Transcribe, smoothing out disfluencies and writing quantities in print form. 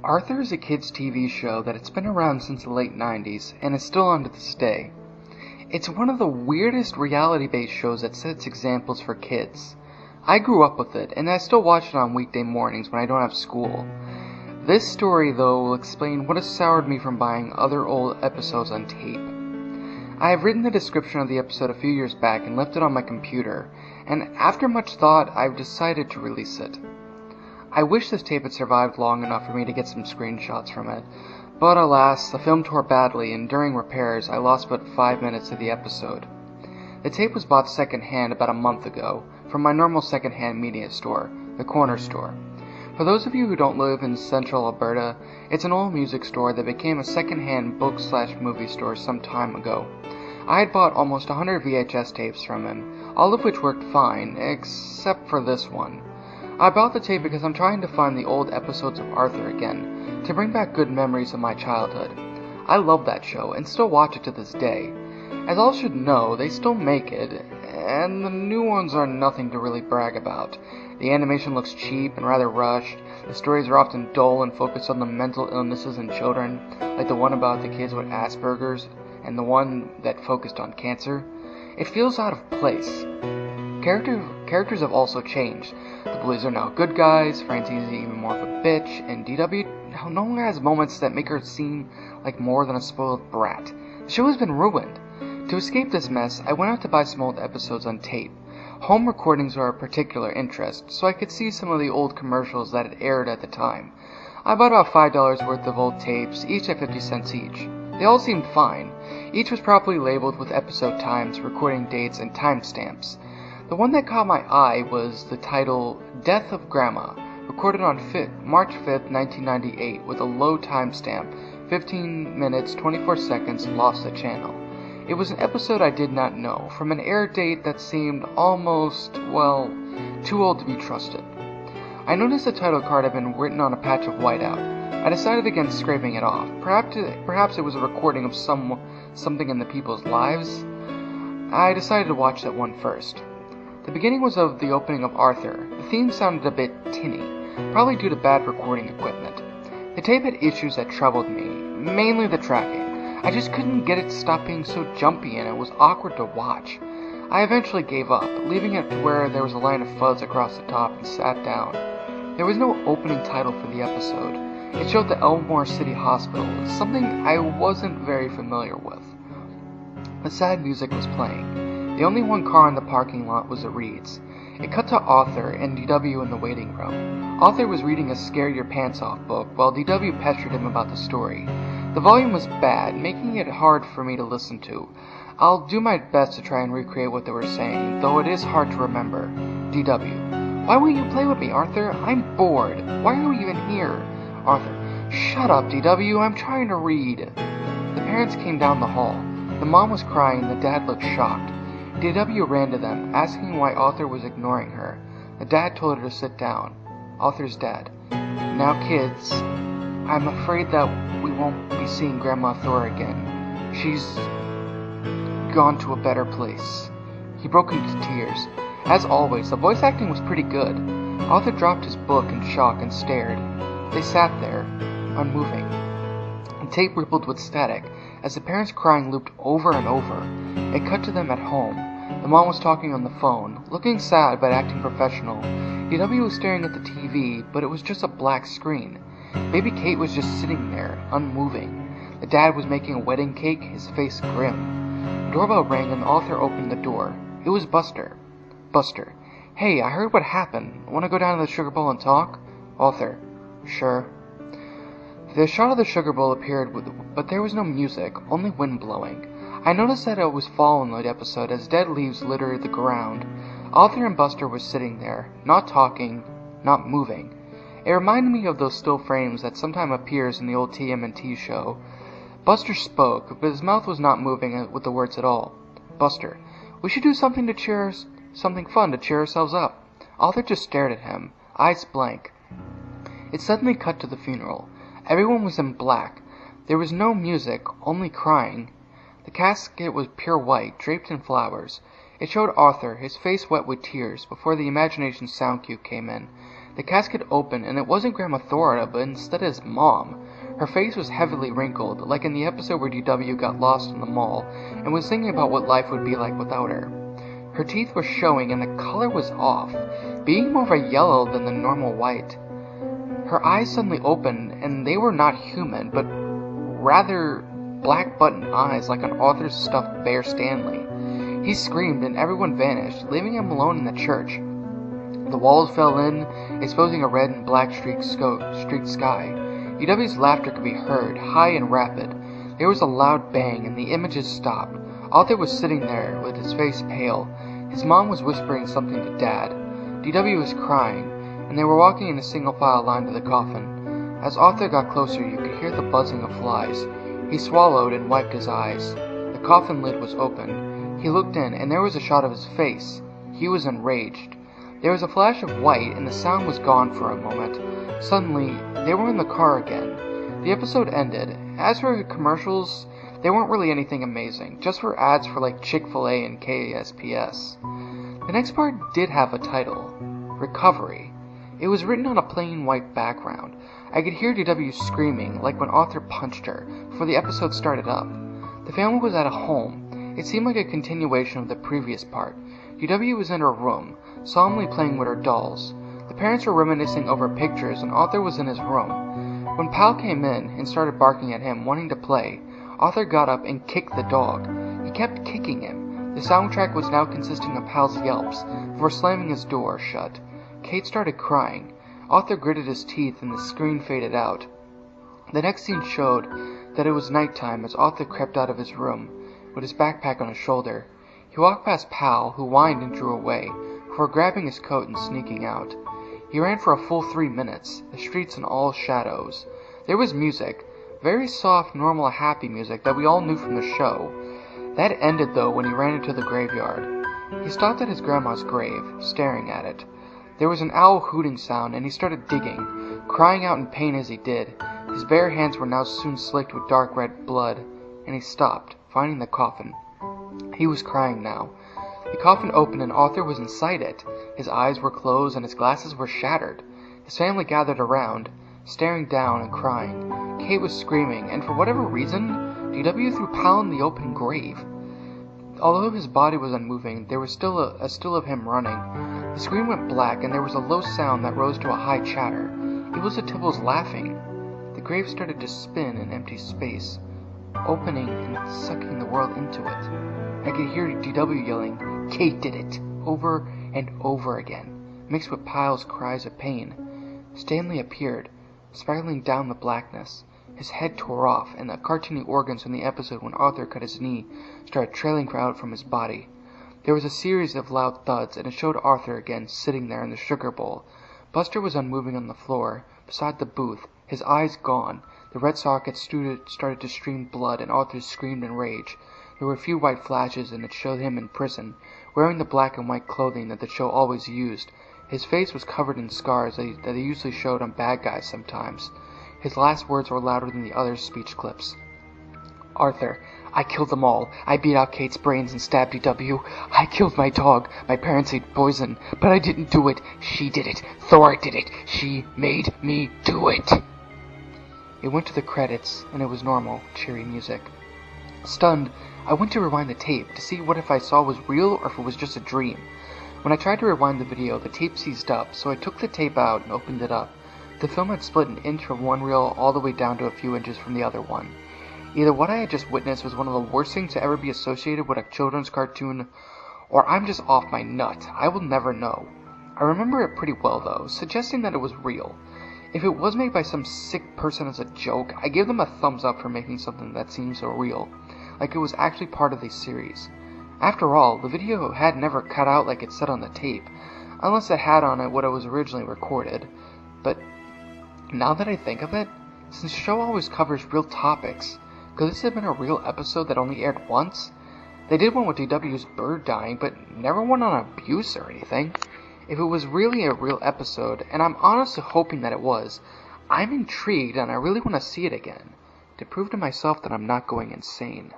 Arthur is a kids' TV show that it's been around since the late 90s and is still on to this day. It's one of the weirdest reality-based shows that sets examples for kids. I grew up with it, and I still watch it on weekday mornings when I don't have school. This story, though, will explain what has soured me from buying other old episodes on tape. I have written the description of the episode a few years back and left it on my computer, and after much thought, I've decided to release it. I wish this tape had survived long enough for me to get some screenshots from it, but alas, the film tore badly, and during repairs, I lost about 5 minutes of the episode. The tape was bought second-hand about a month ago from my normal second-hand media store, the Corner Store. For those of you who don't live in central Alberta, it's an old music store that became a second-hand book/movie store some time ago. I had bought almost 100 VHS tapes from him, all of which worked fine, except for this one. I bought the tape because I'm trying to find the old episodes of Arthur again, to bring back good memories of my childhood. I love that show, and still watch it to this day. As all should know, they still make it, and the new ones are nothing to really brag about. The animation looks cheap and rather rushed, the stories are often dull and focused on the mental illnesses in children, like the one about the kids with Asperger's, and the one that focused on cancer. It feels out of place. Characters have also changed. The bullies are now good guys, Francine's even more of a bitch, and DW no longer has moments that make her seem like more than a spoiled brat. The show has been ruined. To escape this mess, I went out to buy some old episodes on tape. Home recordings are of particular interest, so I could see some of the old commercials that had aired at the time. I bought about $5 worth of old tapes, each at 50 cents each. They all seemed fine. Each was properly labeled with episode times, recording dates, and timestamps. The one that caught my eye was the title Death of Grandma, recorded on March 5th, 1998, with a low timestamp, 15 minutes, 24 seconds, lost the channel. It was an episode I did not know, from an air date that seemed almost, too old to be trusted. I noticed the title card had been written on a patch of whiteout. I decided against scraping it off. Perhaps it was a recording of something in the people's lives. I decided to watch that one first. The beginning was of the opening of Arthur. The theme sounded a bit tinny, probably due to bad recording equipment. The tape had issues that troubled me, mainly the tracking. I just couldn't get it to stop being so jumpy, and it was awkward to watch. I eventually gave up, leaving it to where there was a line of fuzz across the top, and sat down. There was no opening title for the episode. It showed the Elmore City Hospital, something I wasn't very familiar with. The sad music was playing. The only one car in the parking lot was the Reeds. It cut to Arthur and DW in the waiting room. Arthur was reading a Scare Your Pants Off book, while DW pestered him about the story. The volume was bad, making it hard for me to listen to. I'll do my best to try and recreate what they were saying, though it is hard to remember. DW: Why won't you play with me, Arthur? I'm bored. Why are you even here? Arthur: Shut up, DW, I'm trying to read. The parents came down the hall. The mom was crying, and the dad looked shocked. DW ran to them, asking why Arthur was ignoring her. The dad told her to sit down. Arthur's dad: Now kids, I'm afraid that we won't be seeing Grandma Thor again. She's gone to a better place. He broke into tears. As always, the voice acting was pretty good. Arthur dropped his book in shock and stared. They sat there, unmoving. The tape rippled with static, as the parents' crying looped over and over. It cut to them at home. The mom was talking on the phone, looking sad but acting professional. DW was staring at the TV, but it was just a black screen. Baby Kate was just sitting there, unmoving. The dad was making a wedding cake, his face grim. The doorbell rang and the author opened the door. It was Buster. Buster: Hey, I heard what happened. Want to go down to the Sugar Bowl and talk? Author: Sure. The shot of the Sugar Bowl appeared, but there was no music, only wind blowing. I noticed that it was fall in the episode as dead leaves littered the ground. Arthur and Buster were sitting there, not talking, not moving. It reminded me of those still frames that sometimes appears in the old TMNT show. Buster spoke, but his mouth was not moving with the words at all. Buster: We should do something fun to cheer ourselves up. Arthur just stared at him, eyes blank. It suddenly cut to the funeral. Everyone was in black. There was no music, only crying. The casket was pure white, draped in flowers. It showed Arthur, his face wet with tears, before the imagination sound cue came in. The casket opened, and it wasn't Grandma Thora, but instead his mom. Her face was heavily wrinkled, like in the episode where DW got lost in the mall, and was thinking about what life would be like without her. Her teeth were showing, and the color was off, being more of a yellow than the normal white. Her eyes suddenly opened, and they were not human, but rather black button eyes like an author's stuffed Bear Stanley. He screamed, and everyone vanished, leaving him alone in the church. The walls fell in, exposing a red and black streaked sky. DW's laughter could be heard, high and rapid. There was a loud bang, and the images stopped. Arthur was sitting there, with his face pale. His mom was whispering something to Dad. DW was crying, and they were walking in a single-file line to the coffin. As Arthur got closer, you could hear the buzzing of flies. He swallowed and wiped his eyes. The coffin lid was open. He looked in, and there was a shot of his face. He was enraged. There was a flash of white, and the sound was gone for a moment. Suddenly, they were in the car again. The episode ended. As for commercials, they weren't really anything amazing, just for ads for like Chick-fil-A and KSPS. The next part did have a title, Recovery. It was written on a plain white background. I could hear DW screaming, like when Arthur punched her, before the episode started up. The family was at a home. It seemed like a continuation of the previous part. DW was in her room, solemnly playing with her dolls. The parents were reminiscing over pictures, and Arthur was in his room. When Pal came in and started barking at him, wanting to play, Arthur got up and kicked the dog. He kept kicking him. The soundtrack was now consisting of Pal's yelps before slamming his door shut. Kate started crying. Arthur gritted his teeth, and the screen faded out. The next scene showed that it was nighttime as Arthur crept out of his room, with his backpack on his shoulder. He walked past Pal, who whined and drew away, before grabbing his coat and sneaking out. He ran for a full 3 minutes, the streets in all shadows. There was music, very soft, normal, happy music that we all knew from the show. That ended, though, when he ran into the graveyard. He stopped at his grandma's grave, staring at it. There was an owl hooting sound, and he started digging, crying out in pain as he did. His bare hands were now soon slicked with dark red blood, and he stopped, finding the coffin. He was crying now. The coffin opened, and Arthur was inside it. His eyes were closed, and his glasses were shattered. His family gathered around, staring down and crying. Kate was screaming, and for whatever reason, DW threw Pal in the open grave. Although his body was unmoving, there was still a still of him running. The screen went black, and there was a low sound that rose to a high chatter. It was the Tibbles laughing. The grave started to spin in empty space, opening and sucking the world into it. I could hear DW yelling, "Kate did it!" over and over again, mixed with Pal's cries of pain. Stanley appeared, spiraling down the blackness. His head tore off, and the cartoony organs from the episode when Arthur cut his knee started trailing out from his body. There was a series of loud thuds, and it showed Arthur again sitting there in the sugar bowl. Buster was unmoving on the floor, beside the booth, his eyes gone. The red socket started to stream blood, and Arthur screamed in rage. There were a few white flashes, and it showed him in prison, wearing the black and white clothing that the show always used. His face was covered in scars that they usually showed on bad guys sometimes. His last words were louder than the others' speech clips. "Arthur, I killed them all. I beat out Kate's brains and stabbed DW. I killed my dog. My parents ate poison, but I didn't do it. She did it. Thora did it. She made me do it." It went to the credits, and it was normal, cheery music. Stunned, I went to rewind the tape to see what if I saw was real or if it was just a dream. When I tried to rewind the video, the tape seized up, so I took the tape out and opened it up. The film had split an inch from one reel all the way down to a few inches from the other one. Either what I had just witnessed was one of the worst things to ever be associated with a children's cartoon, or I'm just off my nut. I will never know. I remember it pretty well, though, suggesting that it was real. If it was made by some sick person as a joke, I give them a thumbs up for making something that seems so real, like it was actually part of the series. After all, the video had never cut out like it said on the tape, unless it had on it what it was originally recorded. But now that I think of it, since the show always covers real topics, could this have been a real episode that only aired once? They did one with DW's bird dying, but never one on abuse or anything. If it was really a real episode, and I'm honestly hoping that it was, I'm intrigued and I really want to see it again, to prove to myself that I'm not going insane.